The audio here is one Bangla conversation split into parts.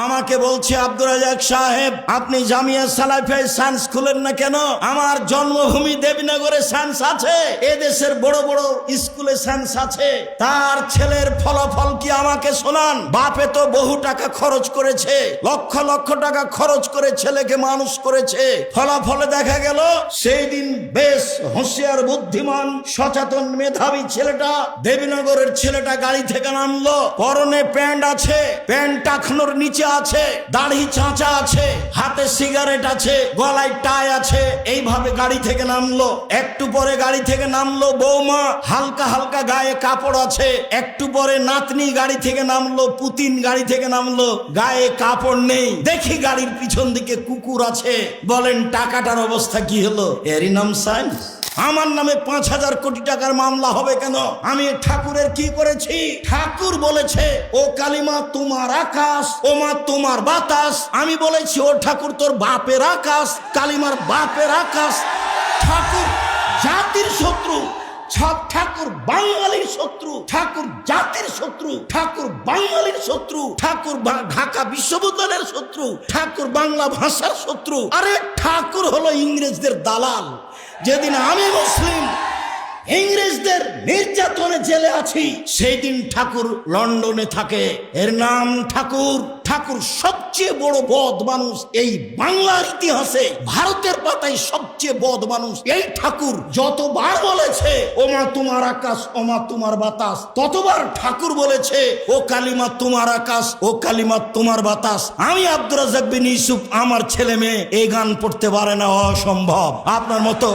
আমাকে বলছে আব্দুর রাজ্জাক সাহেব, আপনি জামিয়া সালাফিয়ায় সায়েন্স খুলেন না কেন? আমার জন্মভূমি দেবীনগরে সায়েন্স আছে, এদেশের বড় বড় স্কুলে সায়েন্স আছে। তার ছেলের ফলাফল কি আমাকে শোনান। বাপে তো বহু টাকা খরচ করেছে, লক্ষ লক্ষ টাকা খরচ করে ছেলেকে মানুষ করেছে। ফলাফলে দেখা গেল সেই দিন বেশ হুঁশিয়ার, বুদ্ধিমান, সচেতন, মেধাবী ছেলেটা, দেবীনগরের ছেলেটা গাড়ি থেকে নামলো। পরনে প্যান্ট আছে, প্যান্ট টাকনোর নিচে আছে, দাড়ি চাঁচা আছে, হাতে সিগারেট আছে, গলায় টাই আছে। এইভাবে গাড়ি থেকে নামলো। একটু পরে গাড়ি থেকে নামলো বৌমা, হালকা হালকা গায়ে কাপড় আছে। একটু পরে নাতনি গাড়ি থেকে নামলো, পুতিন গাড়ি থেকে নামলো, গায়ে কাপড় নেই। দেখি গাড়ির পিছন দিকে কুকুর আছে। বলেন টাকাটার অবস্থা কি হলো? এরই নাম সায়েন্স। আমার নামে 5,000 কোটি টাকার মামলা হবে কেন? আমি ঠাকুরের কি করেছি? ঠাকুর বলেছে ও কালিমা তোমার আকাশ, ও মা তোমার বাতাস। আমি বলেছি ও ঠাকুর তোর বাপের আকাশ, কালিমার বাপের আকাশ। ঠাকুর জাতির শত্রু, ঠাকুর বাঙালির শত্রু, ঠাকুর জাতির শত্রু, ঠাকুর বাঙালির শত্রু, ঠাকুর ঢাকা বিশ্ববিদ্যালয়ের শত্রু, ঠাকুর বাংলা ভাষার শত্রু। আরে ঠাকুর হলো ইংরেজদের দালাল। যেদিন আমি মুসলিম ইংরেজদের নির্যাতনে জেলে আছি, সেই দিন ঠাকুর লন্ডনে থাকে। এর নাম ঠাকুর। ঠাকুর সবচেয়ে বড় বদ মানুষ এই বাংলার ইতিহাসে, ভারতের পাতায় সবচেয়ে বদ মানুষ এই ঠাকুর। যতবার বলেছে ও মা তোমার আকাশ, ও মা তোমার বাতাস, ততবার ঠাকুর বলেছে ও কালিমা তোমার আকাশ, ও কালিমা তোমার বাতাস। আমি আব্দুর রাজ্জাক বিন ইউসুফ, আমার ছেলে মেয়ে এই গান পড়তে পারে না, অসম্ভব। আপনার মতো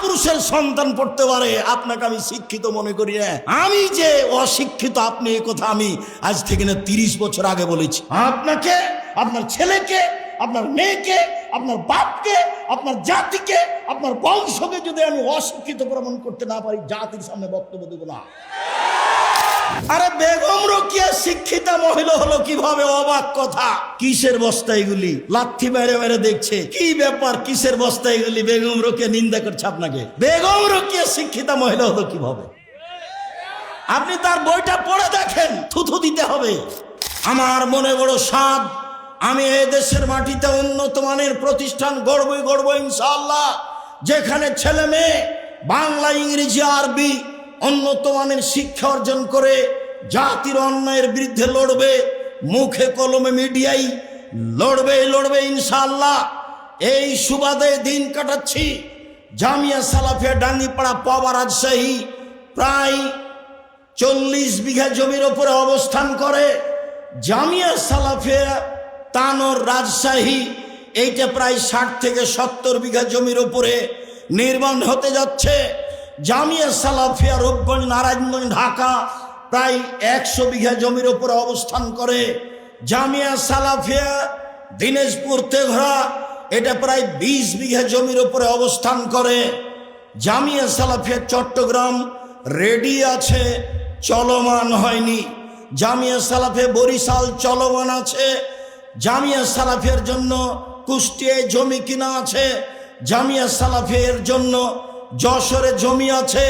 পুরুষের সন্তান পড়তে পারে, আপনাকে আমি শিক্ষিত মনে করি না। আমি যে অশিক্ষিত, আপনি এই কথা আমি আজ থেকে না 30 বছর আগে বলেছি। আপনাকে, আপনার ছেলেকে, আপনার মেয়েকে, আপনার বাপকে, আপনার জাতিকে, আপনার বংশকে যদি আমি অশিক্ষিত প্রমাণ করতে না পারি, জাতির সামনে বক্তব্য দেব না। আরে বেগম রোকেয়া শিক্ষিতা মহিলা হলো কিভাবে? অবাক কথা। কিসের বস্তা এগুলি? লাথি মেরে মেরে দেখছে কি ব্যাপার, কিসের বস্তা এগুলি? বেগম রোকেয়া নিন্দা করছে আপনাকে। বেগম রোকেয়া শিক্ষিতা মহিলা হলো কিভাবে? আপনি তার বইটা পড়ে দেখেন, থুথু দিতে হবে। আমার মনে বড় স্বাদ, আমি এই দেশের মাটিতে উন্নত মানের প্রতিষ্ঠান গড়ব ইনশাআল্লাহ, যেখানে ছেলে মেয়ে বাংলা, ইংরেজি, আরবি উন্নত মানের শিক্ষা অর্জন করে জাতির অন্যায়ের বিরুদ্ধে লড়বে। মুখে কলমে মিডিয়ায় লড়বে ইনশাআল্লাহ। এই সুবাদে দিন কাটাচ্ছি। জামিয়া সালাফিয়া ডাঙ্গিপাড়া পাওয়া রাজশাহী প্রায় 40 বিঘা জমির উপরে অবস্থান করে। জামিয়া সালাফিয়া তানোর রাজশাহী, এইটা প্রায় 60 থেকে 70 বিঘা জমির উপরে নির্মাণ হতে যাচ্ছে। জামিয়া সালাফিয়া রূপগঞ্জ, নারায়ণগঞ্জ, ঢাকা প্রায় 100 বিঘা জমির উপরে অবস্থান করে। জামিয়া সালাফিয়া দিনাজপুর তেঘরা, এটা প্রায় 20 বিঘা জমির উপরে অবস্থান করে। জামিয়া সালাফিয়া চট্টগ্রাম রেডি আছে, চলমান হয়নি। জামিয়া সালাফিয়া বরিশাল চলমান আছে। জামিয়া সালাফিয়ার জন্য কুষ্টিয়ায় জমি কিনা আছে। জামিয়া সালাফিয়ার জন্য যশোরে জমি আছে।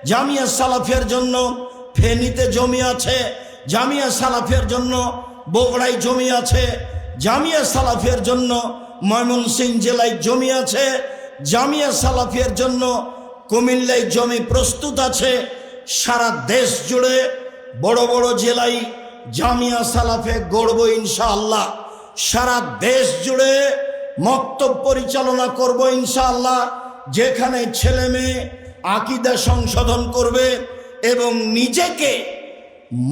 জামিয়া সালাফিয়ার জন্য ফেনীতে জমি আছে। জামিয়া সালাফিয়ার জন্য বগুড়ায় জমি আছে। জামিয়া সালাফিয়ার জন্য ময়মনসিংহ জেলায় জমি আছে। জামিয়া সালাফিয়ার জন্য কুমিল্লায় জমি প্রস্তুত আছে। সারা দেশ জুড়ে বড় বড় জেলায় জামিয়া সালাফিয়া গড়ব ইনশাআল্লাহ। সারা দেশ জুড়ে মক্তব পরিচালনা করব ইনশাআল্লাহ, যেখানে ছেলে মেয়ে আকীদা সংশোধন করবে এবং নিজেকে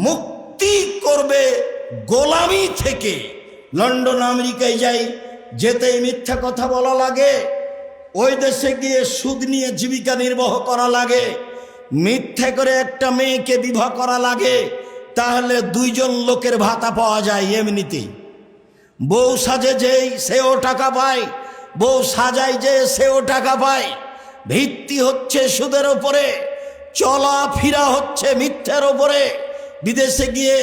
মুক্তি করবে গোলামি থেকে। লন্ডন আমেরিকায় যাই, যেতেই মিথ্যা কথা বলা লাগে, ওই দেশে গিয়ে সুদ নিয়ে জীবিকা নির্বাহ করা লাগে, মিথ্যে করে একটা মেয়েকে বিবাহ করা লাগে, তাহলে 2 জন লোকের ভাতা পাওয়া যায় এমনিতেই। বউ সাজে যেই সেও টাকা পায়, বউ সাজায় যে সেও টাকা পায়। ভিত্তি হচ্ছে সুদের ওপরে, চলাফেরা হচ্ছে মিথ্যার ওপরে। বিদেশে গিয়ে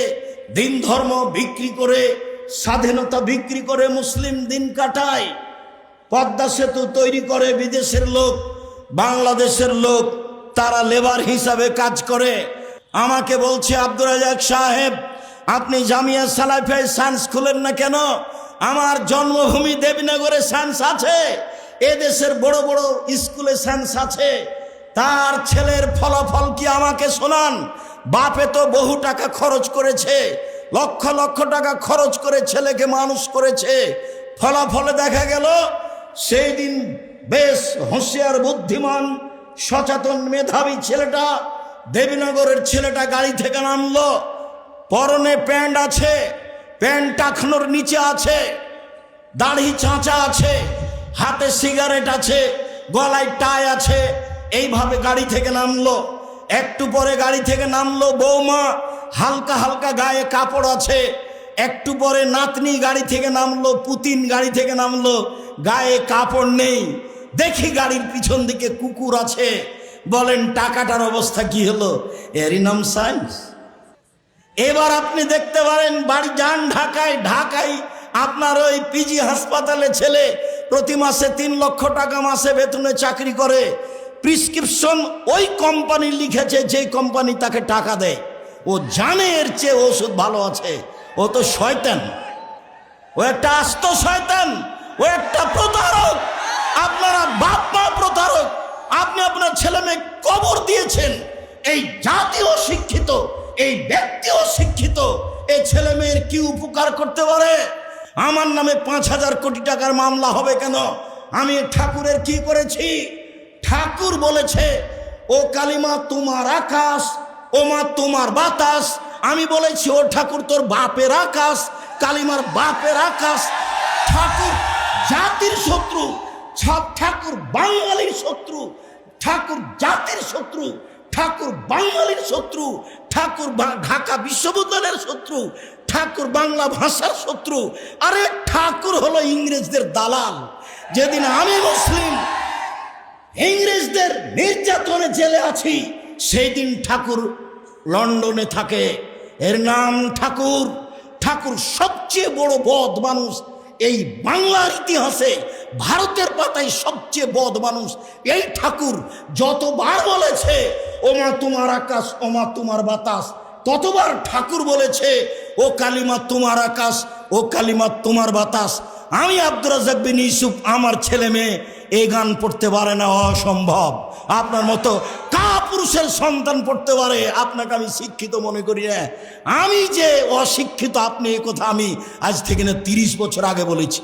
দিন ধর্ম বিক্রি করে, স্বাধীনতা বিক্রি করে মুসলিম দিন কাটায়। পদ্মা সেতু তৈরি করে বিদেশের লোক, বাংলাদেশের লোক তারা লেবার হিসাবে কাজ করে। আমাকে বলছে আব্দুর রাজ্জাক সাহেব, আপনি জামিয়া সালাফিয়ায় সায়েন্স খুলেন না কেন? আমার জন্মভূমি দেবীনগরে সায়েন্স আছে, এদেশের বড় বড় স্কুলে সায়েন্স আছে। তার ছেলের ফলাফল কি আমাকে শোনান। বাপে তো বহু টাকা খরচ করেছে, লক্ষ লক্ষ টাকা খরচ করে ছেলেকে মানুষ করেছে। ফলাফলে দেখা গেল সেই দিন বেশ হুঁশিয়ার বুদ্ধিমান সচেতন মেধাবী ছেলেটা, দেবীনগরের ছেলেটা গাড়ি থেকে নামলো, পরনে প্যান্ট আছে, প্যান্ট টাকনোর নিচে আছে, দাড়ি চাঁচা আছে, হাতে সিগারেট আছে, গলায় টাই আছে, এইভাবে গাড়ি থেকে নামলো। একটু পরে গাড়ি থেকে নামলো বৌমা, হালকা হালকা গায়ে কাপড় আছে। একটু পরে নাতনি গাড়ি থেকে নামলো, পুতিন গাড়ি থেকে নামলো, গায়ে কাপড় নেই। দেখি গাড়ির পিছন দিকে কুকুর আছে। বলেন টাকাটার অবস্থা কি হলো? এরই নাম সায়েন্স। এবার আপনি দেখতে পারেন বাড়ি যান ঢাকায়, ঢাকায় আপনার ওই পিজি হাসপাতালে ছেলে প্রতি মাসে 3 লক্ষ টাকা মাসে বেতনে চাকরি করে। প্রিসক্রিপশন ওই কোম্পানি লিখেছে যে কোম্পানি তাকে টাকা দেয়। ও জানে এর চেয়ে ওষুধ ভালো আছে। ও তো শয়তান, ও একটা আস্ত শয়তান, ও একটা প্রতারক। আপনারা বাপ মা প্রতারক। আপনি আপনার ছেলে মেয়ে কবর দিয়েছেন। এই জাতীয় শিক্ষিত, এই ব্যক্তিও শিক্ষিত, এই ছেলে মেয়ের কি উপকার করতে পারে? আমার নামে 5,000 কোটি টাকার মামলা হবে কেন? আমি ঠাকুরের কি করেছি? ঠাকুর বলেছে ও কালিমা তোমার আকাশ, ও মা তোমার বাতাস। আমি বলেছি ও ঠাকুর তোর বাপের আকাশ, কালিমার বাপের আকাশ। ঠাকুর জাতির শত্রু, ঠাকুর বাঙালির শত্রু, ঠাকুর জাতির শত্রু, ঠাকুর বাঙালির শত্রু, ঠাকুর ঢাকা বিশ্ববিদ্যালয়ের শত্রু, ঠাকুর বাংলা ভাষার শত্রু। আরে ঠাকুর হলো ইংরেজদের দালাল। যেদিন আমি মুসলিম ইংরেজদের নির্যাতনে জেলে আছি, সেই দিন ঠাকুর লন্ডনে থাকে। এর নাম ঠাকুর। ঠাকুর সবচেয়ে বড় বদ মানুষ এই বাংলার ইতিহাসে, ভারতের পাতায় সবচেয়ে বদ মানুষ এই ঠাকুর। যতবার বলেছে ও মা তোমার আকাশ, ও মা তোমার বাতাস, ততবার ঠাকুর বলেছে ও কালিমা তোমার আকাশ, ও কালিমা তোমার বাতাস। আমি আব্দুর রাজ্জাক বিন ইউসুফ, আমার ছেলে মেয়ে এই গান পড়তে পারে না, অসম্ভব। আপনার মতো কাপুরুষের সন্তান পড়তে পারে, আপনাকে আমি শিক্ষিত মনে করি না। আমি যে অশিক্ষিত আপনি এই কথা আমি আজ থেকে না 30 বছর আগে বলেছি।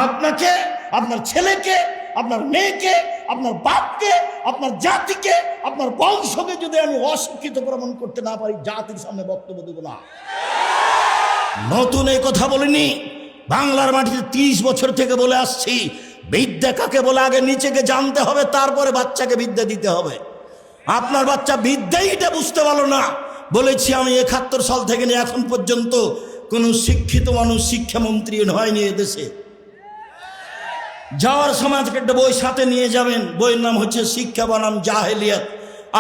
আপনাকে, আপনার ছেলেকে, আপনার মেয়েকে, আপনার বাপকে, আপনার জাতিকে, আপনার বংশকে যদি আমি অশিক্ষিত প্রমাণ করতে না পারি, জাতির সামনে বক্তব্য দেব না। নতুন এই কথা বলিনি, বাংলার মাটিতে 30 বছর থেকে বলে আসছি। বিদ্যা কাকে বলে আগে নিচেকে জানতে হবে, তারপরে বাচ্চাকে বিদ্যা দিতে হবে। আপনার বাচ্চা বিদ্যাই এটা বুঝতে পারলো না। বলেছি আমি 71 সাল থেকে নিয়ে এখন পর্যন্ত কোনো শিক্ষিত মানুষ শিক্ষামন্ত্রী হয়নি এদেশে। যাওয়ার সময় থেকে একটা বই সাথে নিয়ে যাবেন, বইয়ের নাম হচ্ছে শিক্ষা বনাম জাহেলিয়াত।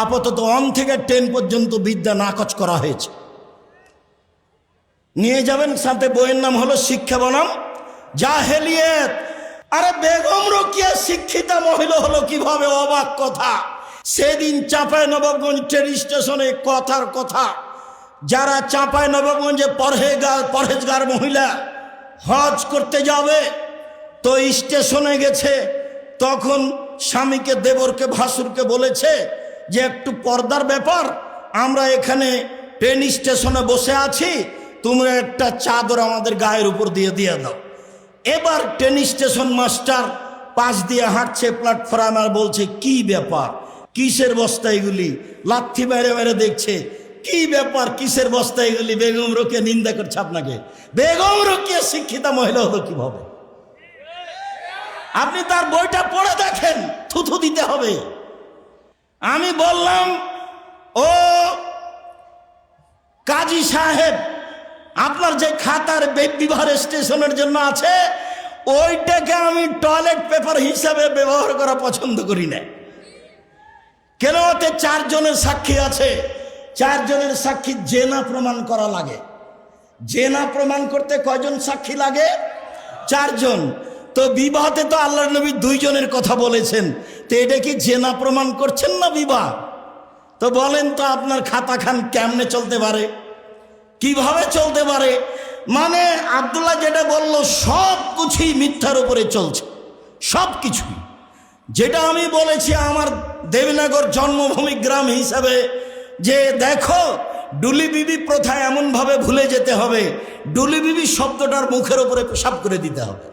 আপাতত 1 থেকে 10 পর্যন্ত বিদ্যা নাকচ করা হয়েছে। নিয়ে যাবেন সাথে, বইয়ের নাম হলো শিক্ষা বনাম জাহেলিয়াত। আরে বেগম রোকেয়া শিক্ষিতা মহিলা হলো কিভাবে? অবাক কথা। সেদিন চাঁপাইনবাবগঞ্জ ট্রেন স্টেশনে কথার কথা, যারা চাঁপাইনবাবগঞ্জে পরহেজগার মহিলা হজ করতে যাবে, তো স্টেশনে গেছে, তখন স্বামীকে, দেবরকে, ভাসুরকে বলেছে যে একটু পর্দার ব্যাপার, আমরা এখানে ট্রেন স্টেশনে বসে আছি, তোমরা একটা চাদর আমাদের গায়ের উপর দিয়ে দাও। এবার ট্রেন স্টেশন মাস্টার পাশ দিয়ে হাঁটছে প্ল্যাটফর্ম, আর বলছে কি ব্যাপার, কিসের বস্তা এগুলি? লাথি মেরে মেরে দেখছে কি ব্যাপার, কিসের বস্তা এগুলি? বেগম রোকেয়া নিন্দা করছে আপনাকে। বেগম রোকেয়া শিক্ষিতা মহিলা হলো কিভাবে? আপনি তার বইটা পড়ে দেখেন, থুথু দিতে হবে। আমি বললাম ও কাজী সাহেব, আপনার যে খাতার বিবাহ স্টেশনের জন্য আছে, ওইটাকে আমি টয়লেট পেপার হিসাবে ব্যবহার করা পছন্দ করি না। কেন? ওতে 4 জনের সাক্ষী আছে। 4 জনের সাক্ষী জেনা প্রমাণ করা লাগে। জেনা প্রমাণ করতে কয়জন সাক্ষী লাগে? 4 জন। তো বিবাহতে তো আল্লাহর নবী 2 জনের কথা বলেছেন, তো এটা কি জেনা প্রমাণ করছেন না বিবাহ? তো বলেন তো আপনার খাতা খান কেমনে চলতে পারে? কিভাবে চলতে পারে? মানে আব্দুল্লাহ যেটা বলল সব কিছুই মিথ্যার উপরে চলছে, সব কিছুই। যেটা আমি বলেছি আমার দেবীনগর জন্মভূমি গ্রাম হিসাবে, যে দেখো ডুলি বিবি প্রথা এমনভাবে ভুলে যেতে হবে, ডুলি বিবি শব্দটার মুখের উপরে পেশাব করে দিতে হবে।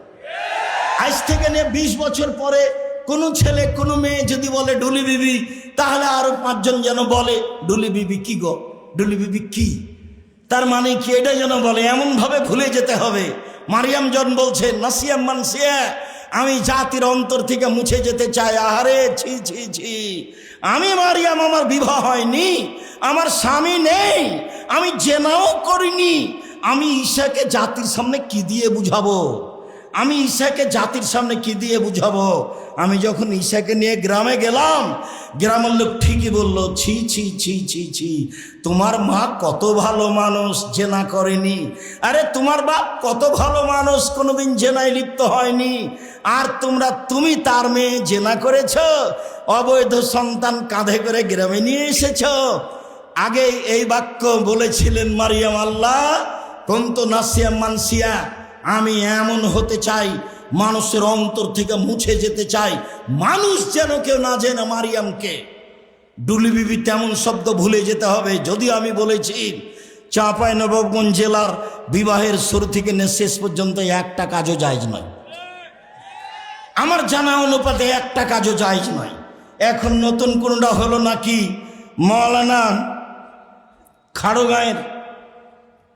আজ থেকে নিয়ে 20 বছর পরে কোনো ছেলে কোনো মেয়ে যদি বলে ডুলি বিবি, তাহলে আরো 5 জন যেন বলে ডুলি বিবি কি গো, ডুলি বিবি কি, তার মানে কি, এটা যেন বলে। এমনভাবে ভুলে যেতে হবে। মারিয়াম জন বলছে নাসিয়াম মানসিয়া, আমি জাতির অন্তর থেকে মুছে যেতে চাই। আহারে ছি ছি ছি, আমি মারিয়াম, আমার বিবাহ হয়নি, আমার স্বামী নেই, আমি জেনাও করিনি, আমি ঈশাকে জাতির সামনে কি দিয়ে বুঝাবো? আমি ঈশাকে জাতির সামনে কি দিয়ে বুঝাবো? আমি যখন ঈশাকে নিয়ে গ্রামে গেলাম, গ্রামের লোক ঠিকই বলল, ছি ছি ছি ছি ছি, তোমার মা কত ভালো মানুষ, জেনা করেনি। আরে তোমার বাপ কত ভালো মানুষ, কোনোদিন জেনায় লিপ্ত হয়নি। আর তুমি তার মেয়ে জেনা করেছ, অবৈধ সন্তান কাঁধে করে গ্রামে নিয়ে এসেছ। আগে এই বাক্য বলেছিলেন মারিয়াম, আল্লাহ কুনতু নাসিয়াম মানসিয়া, আমি এমন হতে চাই, মানুষের অন্তর থেকে মুছে যেতে চাই, মানুষ যেন কেউ না জেনে মারিয়ামকে। ডুলি বিবি তেমন শব্দ ভুলে যেতে হবে। যদিও আমি বলেছি চাঁপাইনবাবগঞ্জ জেলার বিবাহের শুরু থেকে শেষ পর্যন্ত একটা কাজও জায়েজ নয়, আমার জানা অনুপাতে একটা কাজও জায়েজ নয়। এখন নতুন কোনটা হলো নাকি, মৌলানা খাড়গাঁয়ের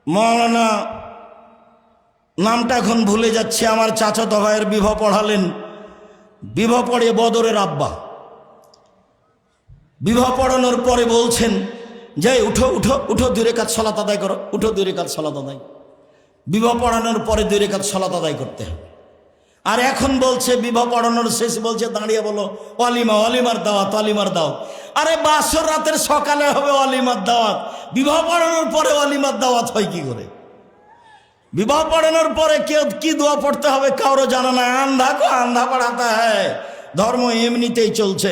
মৌলানা, নামটা এখন ভুলে যাচ্ছে, আমার চাচাতো ভাইয়ের বিবাহ পড়ালেন, বিবাহ পড়ে বদরের আব্বা। বিবাহ পড়ানোর পরে বলছেন যে উঠো উঠো উঠো, 2 রাকাত সালাত আদায় করো, উঠো 2 রাকাত সালাত আদায়। বিবাহ পড়ানোর পরে 2 রাকাত সালাত আদায় করতে হবে। আর এখন বলছে বিবাহ পড়ানোর শেষে বলছে দাঁড়িয়ে বলো ওয়ালিমা, ওয়ালিমার দাওয়াত, ওয়ালিমার দাওয়াত। আরে বাসর রাতের সকালে হবে ওয়ালিমার দাওয়াত, বিবাহ পড়ানোর পরে ওয়ালিমার দাওয়াত হয় কি করে? বিবাহ পড়ানোর পরে কেউ কি দোয়া পড়তে হবে কারো জানা নাই। আন্ধা কো আন্ধা পড়াতা হ্যায়, ধর্ম এমনিতেই চলছে।